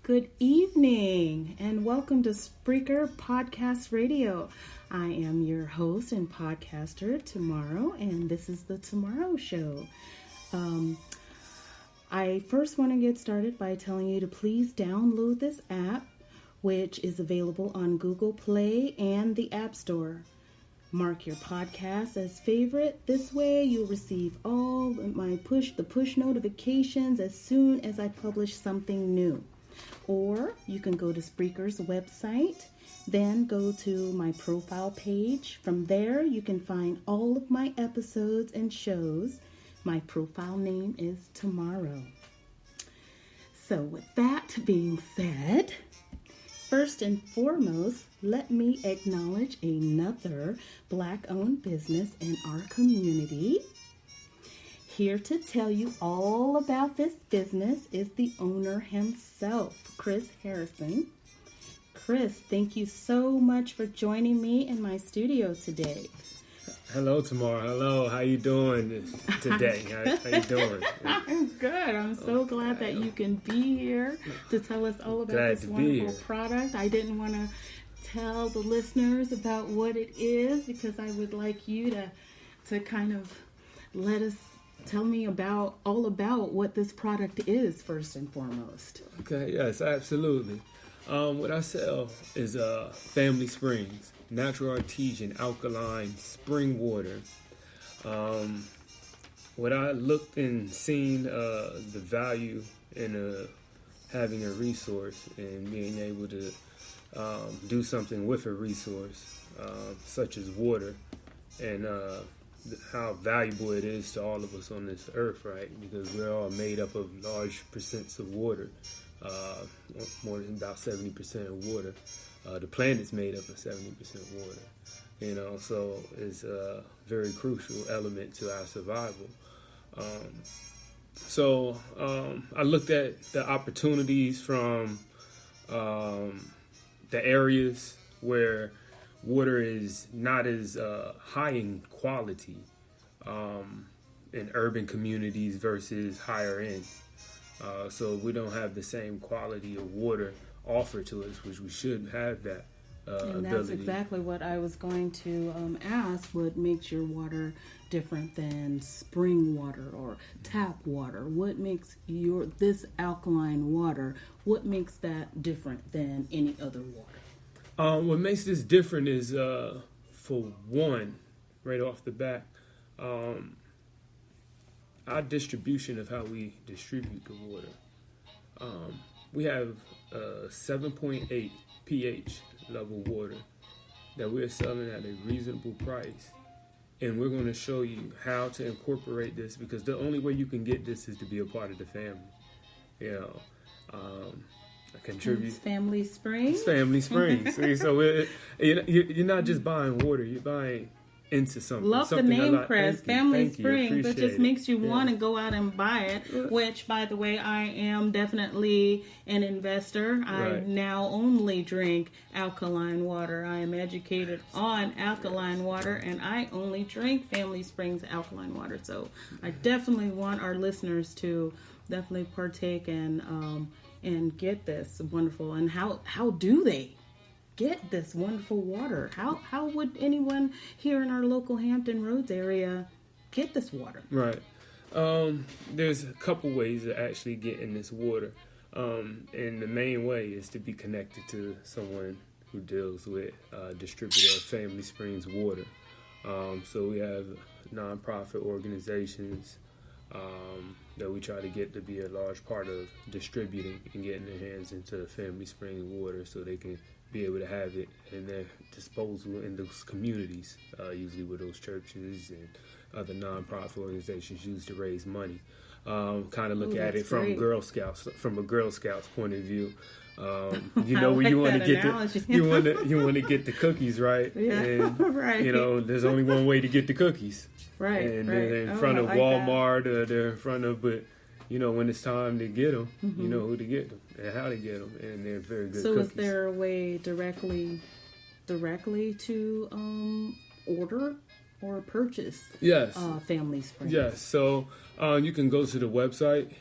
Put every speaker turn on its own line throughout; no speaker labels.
Good evening and welcome to Spreaker Podcast Radio. I am your host and podcaster, Tomorrow, and this is the Tomorrow Show. I first want to get started by telling you to please download this app, which is available on Google Play and the App Store. Mark your podcast as favorite. This way you'll receive all my push notifications as soon as I publish something new. Or you can go to Spreaker's website, then go to my profile page. From there you can find all of my episodes and shows. My profile name is Tomorrow. So with that being said, first and foremost, let me acknowledge another Black-owned business in our community. Here to tell you all about this business is the owner himself, Chris Harrison. Chris, thank you so much for joining me in my studio today.
Hello, Tamara. Hello. How you doing today? How you doing?
I'm good. I'm so glad that you can be here to tell us all about this wonderful product. I didn't want to tell the listeners about what it is because I would like you to kind of tell me all about what this product is first and foremost.
Okay. Yes, absolutely. What I sell is Family Springs. Natural artesian alkaline spring water. What I looked and seen the value in having a resource and being able to do something with a resource such as water, and how valuable it is to all of us on this earth, right? Because we're all made up of large percents of water, more than about 70% of water. The planet's made up of 70% water, so it's a very crucial element to our survival. So I looked at the opportunities from the areas where water is not as high in quality in urban communities versus higher end. So we don't have the same quality of water offered to us, which we should have that
and
ability.
that's exactly what I was going to ask. What makes your water different than spring water or tap water? What makes this alkaline water, what makes that different than any other water?
What makes this different is, for one, right off the bat, our distribution of how we distribute the water. We have 7.8 pH level water that we're selling at a reasonable price. And we're going to show you how to incorporate this, because the only way you can get this is to be a part of the family. I contribute.
It's Family Springs.
It's Family Springs. See, so you're not just buying water, you're buying into something.
Love
something
the name, Chris. Family Springs. It just makes you want to go out and buy it, which, by the way, I am definitely an investor. I now only drink alkaline water. I am educated on alkaline water, and I only drink Family Springs alkaline water. So I definitely want our listeners to definitely partake and get this wonderful. And how do they get this wonderful water? How would anyone here in our local Hampton Roads area get this water?
Right. There's a couple ways of actually getting this water. And the main way is to be connected to someone who deals with distributor of Family Springs water. So we have nonprofit organizations that we try to get to be a large part of distributing and getting their hands into Family Springs water so they can be able to have it in their disposal in those communities, usually where those churches and other nonprofit organizations use to raise money. Kind of look at it from Girl Scouts, from a Girl Scouts point of view. Where you want to get you want to get the cookies, right?
Yeah,
and,
right.
There's only one way to get the cookies,
right?
And they're in front of Walmart, or they're in front of, but when it's time to get them, you know who to get them and how to get them, and they're very good.
So,
cookies.
Is there a way directly to order or purchase?
Yes.
Family Springs.
Yes. So you can go to the website.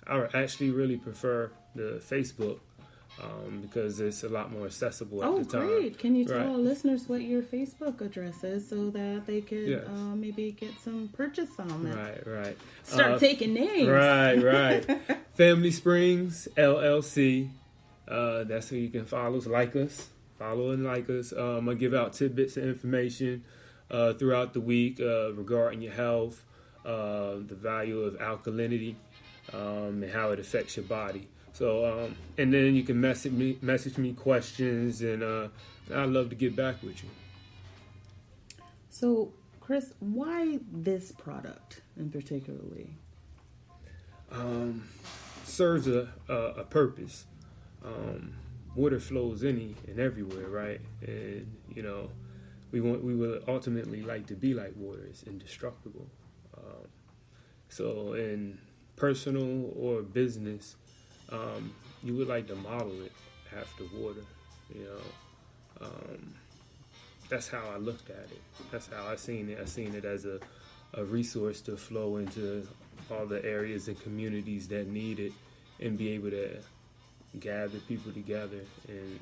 I would actually really prefer the Facebook. Because it's a lot more accessible at the time.
Oh, great. Can you tell our listeners what your Facebook address is so that they could maybe get some purchase on that?
Right.
Start taking names.
Right. Family Springs, LLC. That's who you can follow. Like us. Follow and like us. I give out tidbits of information throughout the week regarding your health, the value of alkalinity, and how it affects your body. So, and then you can message me questions, and I'd love to get back with you.
So, Chris, why this product in particularly?
Serves a purpose. Water flows any and everywhere, right? And we would ultimately like to be like water. It's indestructible. So, in personal or business, you would like to model it after water, that's how I looked at it. That's how I seen it. I seen it as a resource to flow into all the areas and communities that need it, and be able to gather people together and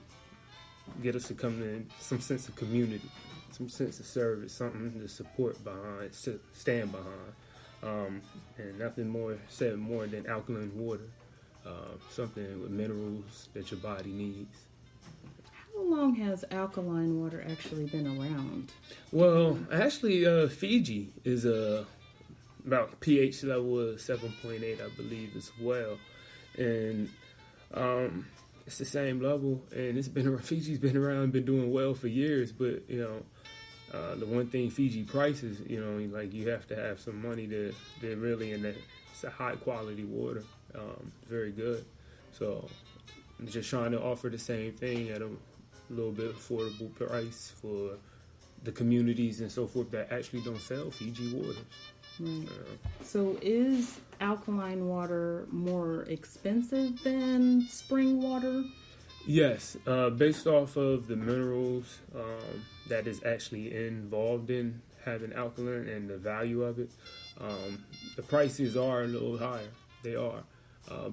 get us to come in some sense of community, some sense of service, something to support behind, stand behind, and nothing more than alkaline water. Something with minerals that your body needs.
How long has alkaline water actually been around?
Well, actually, Fiji is about pH level of 7.8, I believe, as well, and it's the same level. And Fiji's been around, been doing well for years. But the one thing Fiji prices, like you have to have some money to really, and it's a high quality water. Very good. So I'm just trying to offer the same thing at a little bit affordable price for the communities and so forth that actually don't sell Fiji waters.
Right. So is alkaline water more expensive than spring water?
Yes, based off of the minerals that is actually involved in having alkaline and the value of it, the prices are a little higher. They are.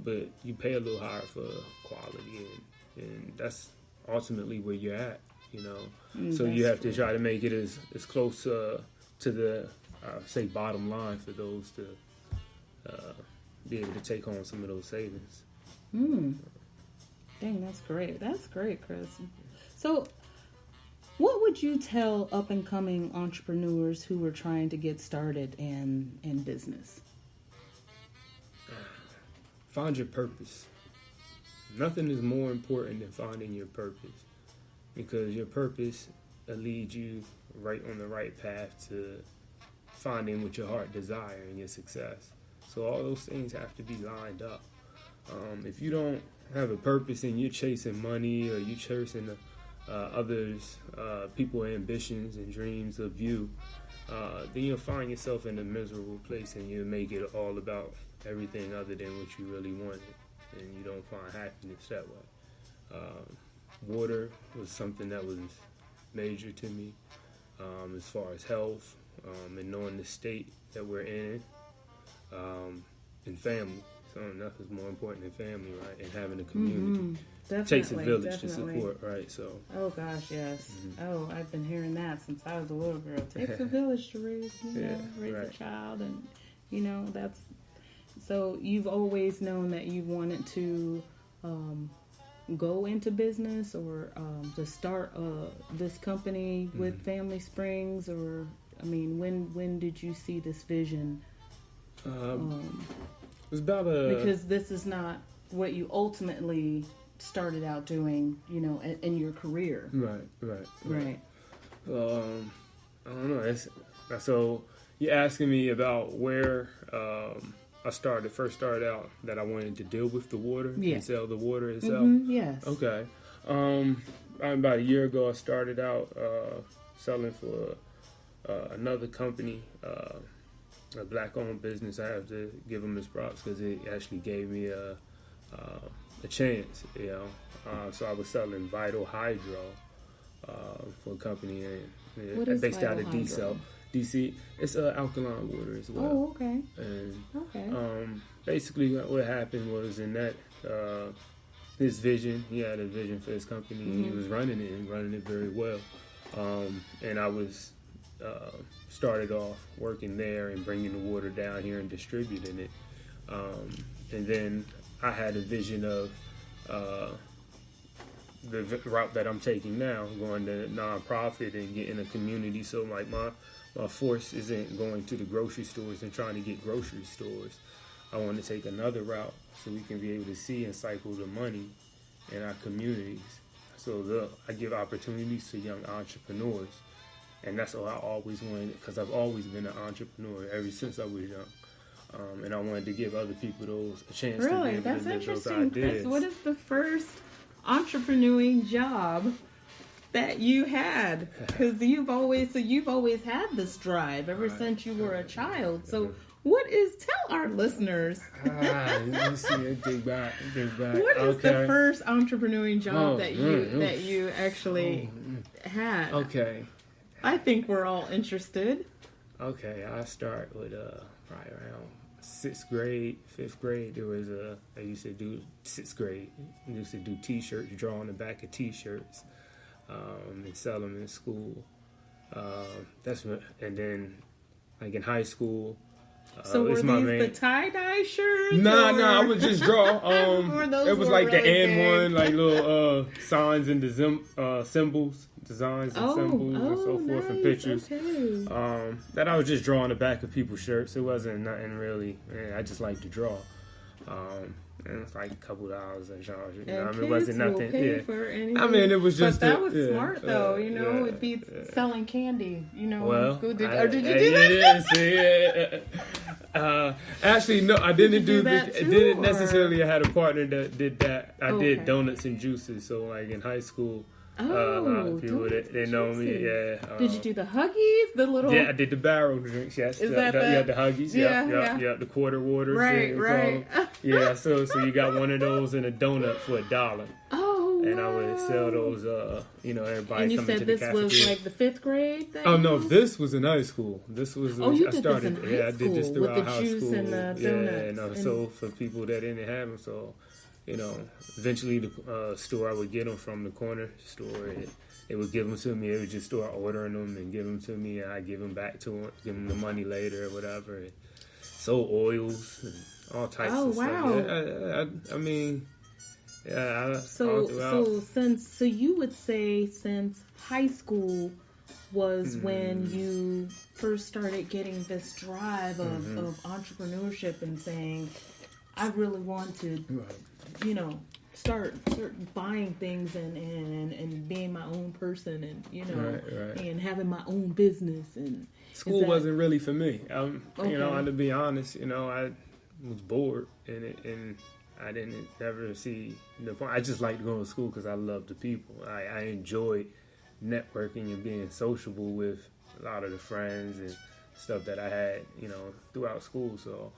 But you pay a little higher for quality, and that's ultimately where you're at, So you have to try to make it as close to the, say, bottom line for those to be able to take home some of those savings.
Dang, that's great. That's great, Chris. So what would you tell up-and-coming entrepreneurs who are trying to get started in business?
Find your purpose. Nothing is more important than finding your purpose, because your purpose leads you right on the right path to finding what your heart desires and your success. So all those things have to be lined up. If you don't have a purpose and you're chasing money, or you're chasing others, people's ambitions and dreams of you, then you'll find yourself in a miserable place, and you'll make it all about everything other than what you really wanted, and you don't find happiness that way. Water was something that was major to me, as far as health, and knowing the state that we're in, and family. So nothing's more important than family, right? And having a community. It takes a village to support, right? So.
Oh gosh, yes. Oh, I've been hearing that since I was a little girl. It takes a village to raise a child, and that's. So you've always known that you wanted to go into business, or to start this company with Family Springs, or when did you see this vision?
It was about
because this is not what you ultimately started out doing, in your career.
Right. I don't know. So you're asking me about where I first started out, that I wanted to deal with the water and sell the water itself.
Yes.
Okay. About a year ago, I started out selling for another company, a black-owned business. I have to give them his props, because it actually gave me a chance, So I was selling Vital Hydro for a company based out of DC. It's alkaline water as well.
Oh, okay.
And
Okay.
basically what happened was in that his vision, he had a vision for his company, and he was running it and running it very well. And I was started off working there and bringing the water down here and distributing it. And then I had a vision of the route that I'm taking now, going to nonprofit and getting a community. So like my force isn't going to the grocery stores and trying to get grocery stores. I want to take another route so we can be able to see and cycle the money in our communities. So I give opportunities to young entrepreneurs. And that's what I always wanted, because I've always been an entrepreneur ever since I was young. And I wanted to give other people a chance to be able to live those ideas.
Chris, what is the first entrepreneuring job that you had? Because you've always had this drive ever since you were a child. So tell our listeners.
You see it, dig back.
What is the first entrepreneuring job that you actually had?
Okay.
I think we're all interested.
Okay, I start with probably around 6th grade, 5th grade. I used to do 6th grade. I used to do T-shirts, draw on the back of T-shirts, and sell them in school. And then like in high school.
So were these the tie-dye shirts?
Nah, I would just draw. It was like really the N1, like little signs and symbols, designs and symbols and so forth, and pictures. Okay. That I was just drawing the back of people's shirts. It wasn't nothing really. I just like to draw. And it's like a couple of hours a charge. It wasn't nothing.
For anything.
It was just.
But that was smart, though. It beats selling candy.
Well,
in school. Did you do that?
Actually, no, I didn't do that. Didn't necessarily. I had a partner that did that. I did donuts and juices. So, like in high school. A lot of people they know me. Yeah.
Did you do the Huggies? The little.
Yeah, I did the barrel drinks. Yes.
Is
the Huggies. Yeah. The quarter waters.
Right.
Yeah. So you got one of those and a donut for $1.
Oh.
And I would sell those. Everybody.
And you
coming
said
to the
this
cafeteria.
was like the 5th grade thing?
Oh no, this was in high school. This was.
You
I
did
started.
This in high
I did this throughout
with the
high
juice
school.
And the donuts.
And so for people that didn't have them, so eventually the store I would get them from, the corner store. They would give them to me. They would just start ordering them and give them to me, and I give them back to them, give them the money later or whatever. And sold oils and all types of stuff.
So you would say since high school was when you first started getting this drive of entrepreneurship and saying, I really want to, start buying things and being my own person and and having my own business. And
school wasn't really for me. To be honest, I was bored in it, and I didn't ever see the point. I just liked going to school because I loved the people. I enjoyed networking and being sociable with a lot of the friends and stuff that I had, throughout school. So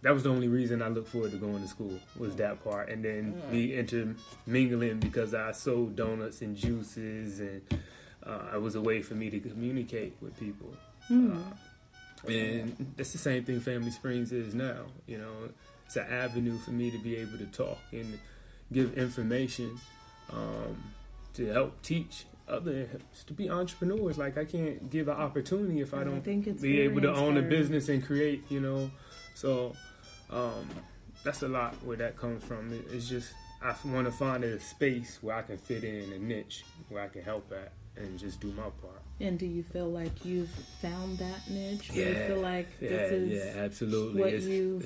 that was the only reason I looked forward to going to school, was that part. And then me intermingling, because I sold donuts and juices, and it was a way for me to communicate with people. And that's the same thing Family Springs is now. It's an avenue for me to be able to talk and give information to help teach others to be entrepreneurs. Like, I can't give an opportunity if I don't be able to own a business and create, So that's a lot where that comes from. It's just, I want to find a space where I can fit in, a niche where I can help at and just do my part.
And do you feel like you've found that niche?
Yeah.
Do you feel like this is
absolutely.
what you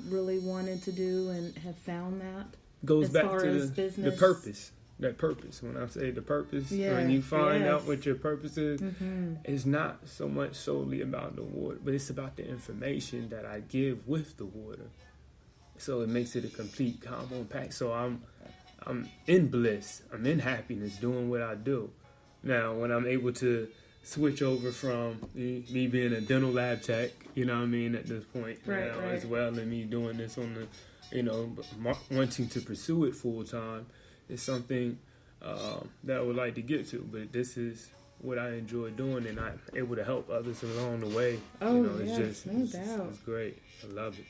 really wanted to do and have found that?
Goes back to the purpose. That purpose. When I say the purpose, when you find out what your purpose is, it's not so much solely about the water, but it's about the information that I give with the water. So it makes it a complete combo pack. So I'm in bliss. I'm in happiness doing what I do. Now, when I'm able to switch over from me being a dental lab tech, at this point, as well, and me doing this on the, wanting to pursue it full time, is something that I would like to get to. But this is what I enjoy doing, and I'm able to help others along the way.
Oh,
it's
yes, no doubt.
It's great. I love it.